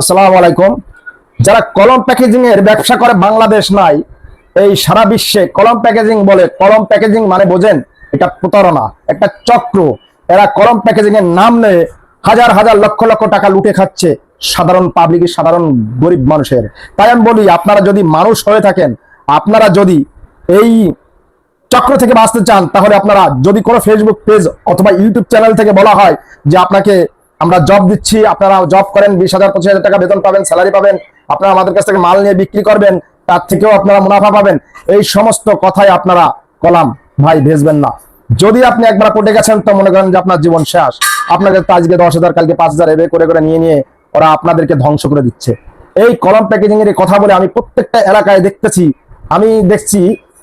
আসসালামু আলাইকুম। যারা কলম প্যাকেজিং এর ব্যবসা করে বাংলাদেশ নাই, এই সারা বিশ্বে কলম প্যাকেজিং বলে। কলম প্যাকেজিং মানে বোঝেন, এটা প্রতারণা, একটা চক্র। এরা কলম প্যাকেজিং এর নাম নিয়ে হাজার হাজার লক্ষ লক্ষ টাকা লুটে খাচ্ছে সাধারণ পাবলিকের, সাধারণ গরিব মানুষের। তাই আমি বলি, আপনারা যদি মানুষ হয়ে থাকেন, আপনারা যদি এই চক্র থেকে বাঁচতে চান, তাহলে আপনারা যদি কোনো ফেসবুক পেজ অথবা ইউটিউব চ্যানেল থেকে বলা হয় যে আপনাকে আমরা জব দিচ্ছি, আপনারা জব করেন, 20,000 25,000 টাকা বেতন পাবেন, স্যালারি পাবেন, আপনারা আমাদের কাছ থেকে মাল নিয়ে বিক্রি করবেন, তার থেকেও আপনারা মুনাফা পাবেন, এই সমস্ত কথাই আপনারা কলাম ভাই ভেজবেন না। যদি আপনি একবার পড়ে গেছেন তো মনে করেন যে আপনার জীবন শেষ। আপনাকে তো আজকে 10,000, কালকে 5,000 এভাবে করে করে নিয়ে নিয়ে ওরা আপনাদেরকে ধ্বংস করে দিচ্ছে। এই কলম প্যাকেজিং এর কথা বলে আমি প্রত্যেকটা এলাকায় দেখতেছি, আমি দেখছি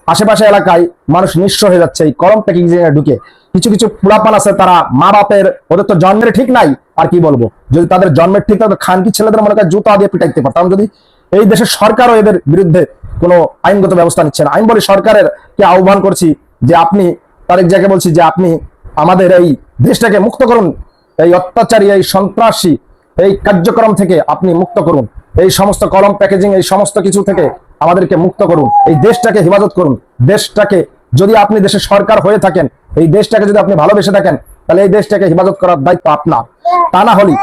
আশেপাশে এলাকায় মানুষ নিঃস্ব হয়ে যাচ্ছে এই কলম প্যাকেজিং এ ঢুকে। কিছু কিছু পুরাপান আছে, তারা মা বাপের, ওদের তো জন্মের ঠিক নাই, আর কি বলবো, যদি তাদের জন্মের ঠিক থাকতো খানকি ছেলেদের মনে করেন জুতা দিয়ে পিটাইতে পারতাম। যদি এই দেশের সরকারও এদের বিরুদ্ধে কোনো আইনগত ব্যবস্থা নিচ্ছে না। আমি বলি সরকারের কে আহ্বান করছি যে আপনি, তারেক জিয়াকে বলছি যে আপনি আমাদের এই দেশটাকে মুক্ত করুন, এই অত্যাচারী, এই সন্ত্রাসী, এই কার্যক্রম থেকে আপনি মুক্ত করুন। এই সমস্ত কলম প্যাকেজিং, এই সমস্ত কিছু থেকে আমাদেরকে মুক্ত করুন, এই দেশটাকে হেফাজত করুন। দেশটাকে যদি আপনি দেশের সরকার হয়ে থাকেন, এই দেশটাকে যদি আপনি ভালোবেসে থাকেন, তাহলে এই দেশটাকে হেফাজত করার দায়িত্ব আপনার। তা না হলে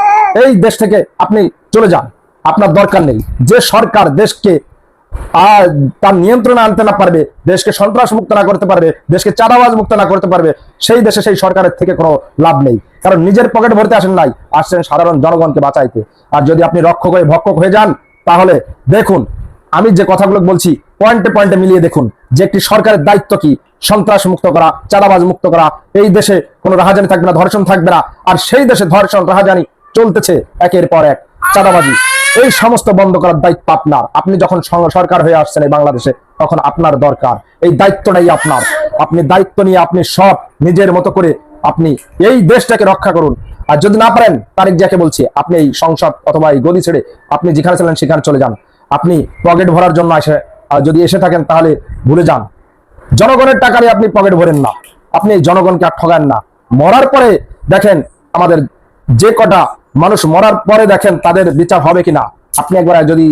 এই দেশ থেকে আপনি চলে যান, আপনার দরকার নেই। যে সরকার দেশকে তার নিয়ন্ত্রণে আনতে না পারবে, দেশকে সন্ত্রাস মুক্ত না করতে পারবে, দেশকে চাঁদাবাজ মুক্ত না করতে পারবে, সেই দেশে সেই সরকারের থেকে কোনো লাভ নেই। কারণ নিজের পকেট ভরতে আসেন নাই, আসছেন সাধারণ জনগণকে বাঁচাইতে। আর যদি আপনি রক্ষক হয়ে ভক্ষক হয়ে যান, তাহলে দেখুন আমি যে কথাগুলো বলছি পয়েন্টে পয়েন্টে মিলিয়ে দেখুন যে একটি সরকারের দায়িত্ব কি। সন্ত্রাস মুক্ত করা, চাঁদাবাজ মুক্ত করা, এই দেশে কোনো রাহাজানি থাকবে না, ধর্ষণ থাকবে না। আর সেই দেশে ধর্ষণ রাহাজানি চলতেছে একের পর এক, চাঁদাবাজি, এই সমস্ত বন্ধ করার দায়িত্ব আপনার। আপনি যখন সরকার হয়ে আসছেন এই বাংলাদেশে, তখন আপনার দরকার, এই দায়িত্বটাই আপনার। আপনি দায়িত্ব নিয়ে আপনি সব নিজের মতো করে আপনি এই দেশটাকে রক্ষা করুন। আর যদি না পারেন, তারেক জিয়াকে বলছি আপনি এই সংসদ অথবা এই গদি ছেড়ে আপনি যেখানে ছিলেন সেখানে চলে যান। আপনি পকেট ভরার জন্য যদি এসে থাকেন, তাহলে ভুলে যান। জনগণের টাকারই আপনি পকেট ভরেন না, আপনি এই জনগণকে আর ঠগান না। মরার পরে দেখেন, আমাদের যে কটা মানুষ মরার পরে দেখেন তাদের বিচার হবে কিনা। আপনি একবার যদি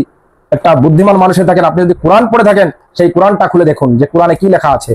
একটা বুদ্ধিমান মানুষের থাকেন, আপনি যদি কোরআন পড়ে থাকেন, সেই কোরআনটা খুলে দেখুন যে কোরআনে কি লেখা আছে।